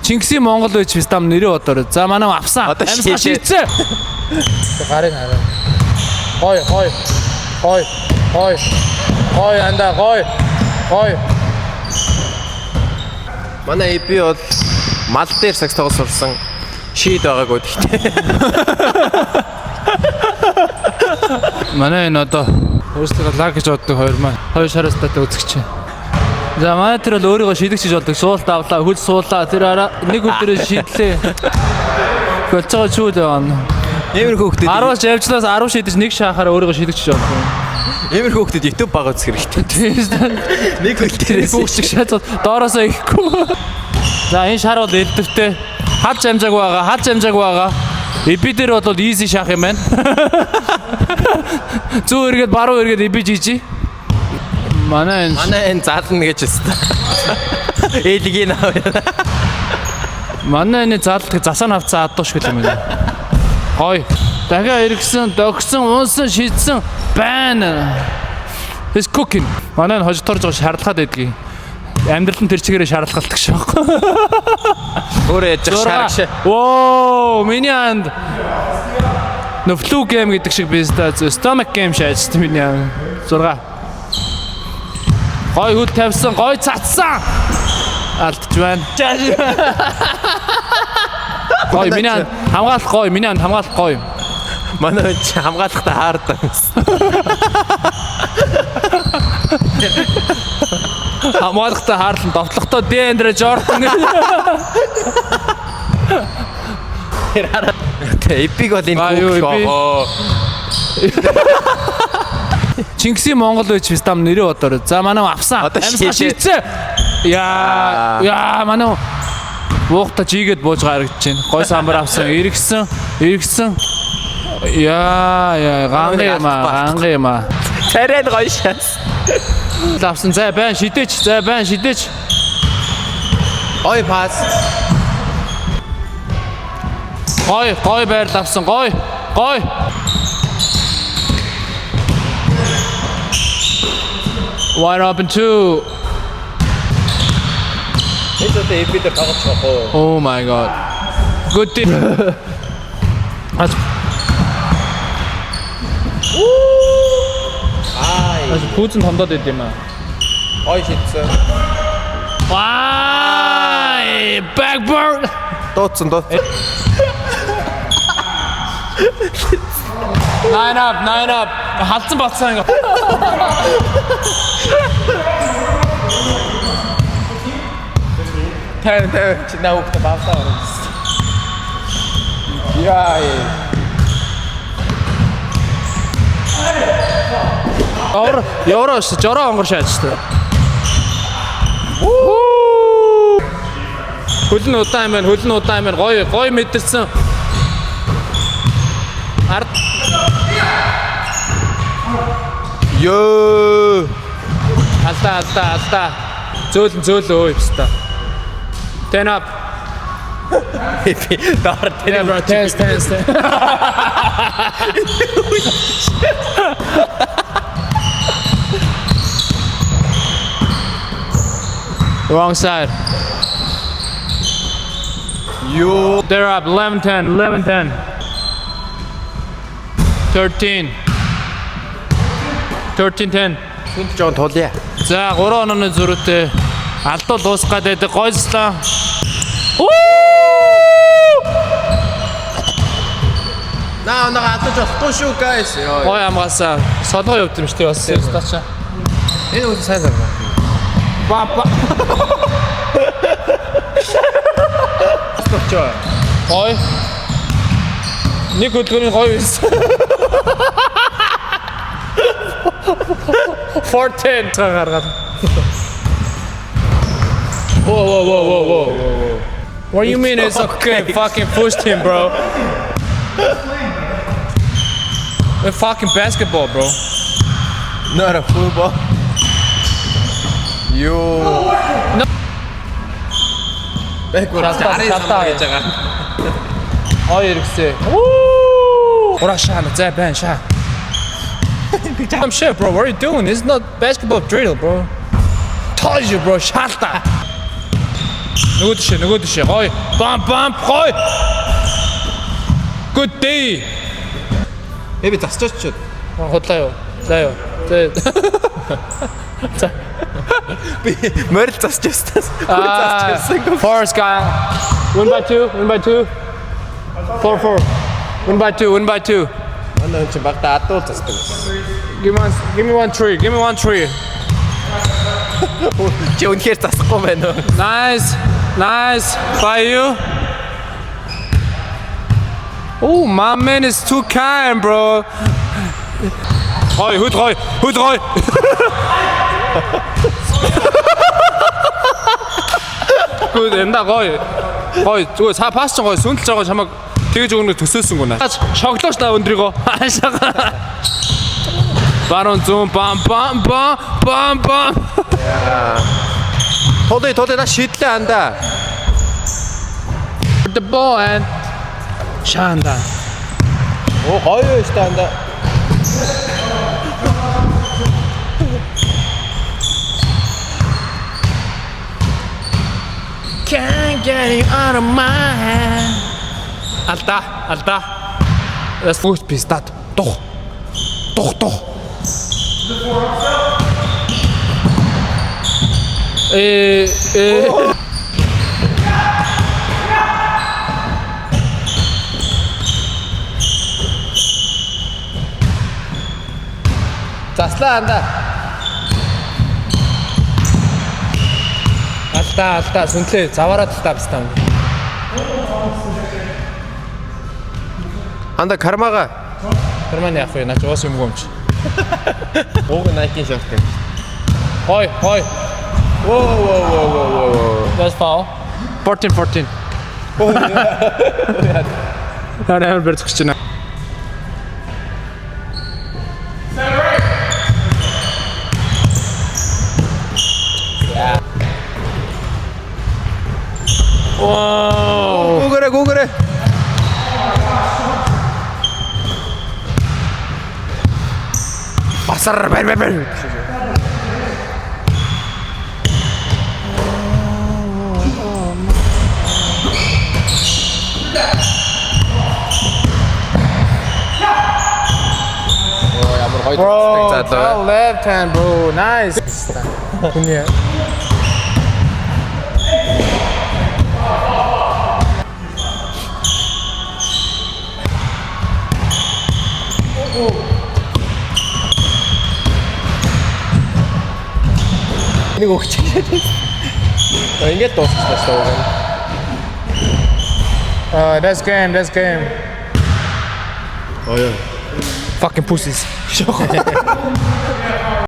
Чингисийн Монгол үеч вистам нэрээ бодороо. За манай авсан. Амьсгаа шийдсэн. Гарын хараа. Гой анда гой. Манай эби бол мал дээр сакс тоглож сурсан шийд байгаагүй гэхдээ. Манай энэ одоо өөрсдөө лаг гэж боддог хоёр маань. Хоёр шараас татаа үзэгч. За манай тэр бол өөрийгөө шийдэгч гэж боддог. Суулт авлаа, хөл суулаа. Тэр нэг өдрөө шийдлээ. Голцоо чүүд байна. Эмэр хөөхдөд 10-аас явжлаас 10 шийдэж нэг шахаараа өөрийгөө шийдэгч гэж боддог. Эмэр хөөхдөд YouTube баг үзэх хэрэгтэй. Нэг хөл дээрээс бүгчиг шатаад доороосоо ихгүй. За энэ шар бол элдвтэй. Хад амжааг байгаа. Эби дээр бол easy шах юм байна. Зүү эргээд баруун эргээд эби жижи. Манай энэ заална гэж өстой. Ээлгийн аа. Манай энэ заалдах засаа авцаа адууш гэл юм байна. Гой. Дахиад эргэсэн, догсон, унсан, шидсэн байна. This cooking. Манай энэ хожторж байгаа шаардлагад байдгийг. Амьдрал нь тэр чигээрээ шаардлагалдаг шээ. Өөрөө яж шааргаш. Оо, миний анд. No flu game гэдэг шиг биз дээ. Stomach game шаажт миний анд. 6. Гой хөт тавьсан, гой цацсан. Алдж байна. Гой миний анд хамгаалах гой. Манай чи хамгаалахтаа хаардаг. Хамгаалахтаа хаарлан довтлохтой Дэндре Жордан. Эпиг бол энэ гоо. Чингисийн Монгол үеч вистам нэрээ бодороо. За манай авсан. Амьсгаа шийдсэн. Яа манай буухта жигээд бууж гаргаж байна. Гой самбар авсан. Иргсэн. Яа ганга. Царайд гоё шаас. Авсан. За байн шидэж. Ой пас. Гой байрал авсан. Гой. Wide open 2. Это эби дээр тоглож байгаа. Oh my god. Good team. Пүүцэн томдоод байд юм аа. Ой шидсэн. Вай! Backboard. Дууцсан. Nine up. Халдсан бацсан ингээ. Тэн чи наухта баасаа орсон. Яа. Еврош жороо онгор шаажтай. Хөлн удаан байна. Гой мэдэрсэн. Ард. Ёо. Алдаа. Зөөлөн өө юмста. Ten up. Доор тэр бро тест. Wrong side. They're up 11-10. 13-10. Хүнд жоон тулъя. За 3 онооны зөрүүтэй алдуу дуусах гэдэг гойслаа. Наа атаж болохгүй шүү guys. Гой амгаасаа солгоо явд юм шүү дээ бас стачаа. Энэ үл сайн байна. Папа. Сточоо. Гой. Нэг хөдөлгөөний гой байсан. 14 гаргаад. Whoa. What do you mean it's okay? Fucking pushed him, bro. We're fucking basketball, bro. Not a football. No. Backward. Ой иргэсэ. Ора шаана за байн ша. I'm shit, bro. What are you doing? This is not basketball drill, bro. Told you, bro. Shut up. Нөгөө тишээ. Гой. Бам гой. Good day. Эби засчаач. Хотлаа юу. За юу. За. Би морил засчаастаас. Forest guy. 1 by 2. 4. 1 by 2. Манай хүн чинь багтаа адуул засдаг. Give me one tree. Чи үнэхээр засахгүй байна уу? Nice. By you. Oh, my man is too kind, bro. Høj. Gud, enda гоё. Зүгээр цаа пасс ч гоё сүнэлж байгаа чамаг тэгэж өгнө төсөөсөнгөө наа. Шоглооч та өндрийгөө. Барон зүүн бам. Тоды на шидлээ андаа. The ball and Шаанда. Оо гоё юу штэ андаа. Can't get you out of my hand. Алда. Das muss bis dat. Doch. Заслаа андаа. Алда сүнлээ заваараад тавстаа. Анда кармага. Карман яах вэ? Наач уус юмгүй юм чи. Ууг Nike шорт юм. Хой. Whoa. That's foul. 14. Нараа бэрч гэж байна. Wow. Гүгэрэ. Басар бэр. Bro, left hand, bro. Nice. Punya. Нэг өгч. Ингээд дуусчихсан шүү дээ. That's game. Oh yeah. Fucking pussies.